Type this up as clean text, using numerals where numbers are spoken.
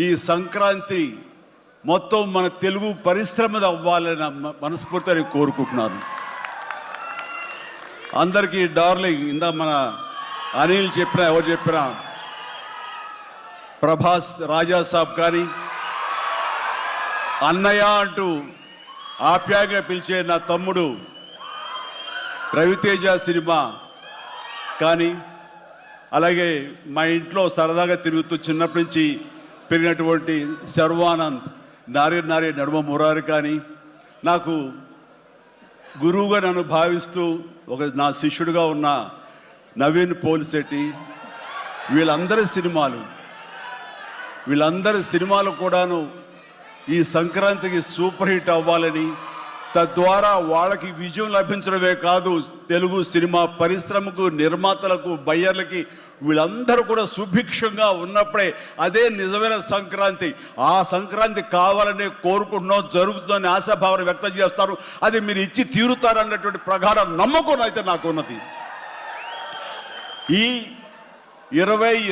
ఈ సంక్రాంతి మొత్తం మన తెలుగు పరిశ్రమ అవ్వాలని మనస్ఫూర్తిగా కోరుకుంటున్నాను. అందరికీ డార్లింగ్ ఇందా మన అనిల్ చెప్పినా ఎవరు చెప్పినా ప్రభాస్ రాజా సాబ్ కానీ అన్నయ్య అంటూ ఆప్యాయంగా పిలిచే నా తమ్ముడు రవితేజ సినిమా కానీ, అలాగే మా ఇంట్లో సరదాగా తిరుగుతూ చిన్నప్పటి నుంచి పెరిగినటువంటి శర్వానంద్, నారి నడుమ మురారి కానీ, నాకు గురువుగా నన్ను భావిస్తూ నా శిష్యుడిగా ఉన్న నవీన్ పోలిశెట్టి, వీళ్ళందరి సినిమాలు కూడాను ఈ సంక్రాంతికి సూపర్ హిట్ అవ్వాలని, తద్వారా వాళ్ళకి విజయం లభించడమే కాదు, తెలుగు సినిమా పరిశ్రమకు, నిర్మాతలకు, బయ్యర్లకి వీళ్ళందరూ కూడా సుభిక్షంగా ఉన్నప్పుడే అదే నిజమైన సంక్రాంతి. ఆ సంక్రాంతి కావాలని కోరుకుంటున్నాం, జరుగుతుందని ఆశాభావన వ్యక్తం చేస్తారు. అది మీరు ఇచ్చి తీరుతారన్నటువంటి ప్రగాఢ నమ్మకం అయితే నాకు ఉన్నది. ఈ 20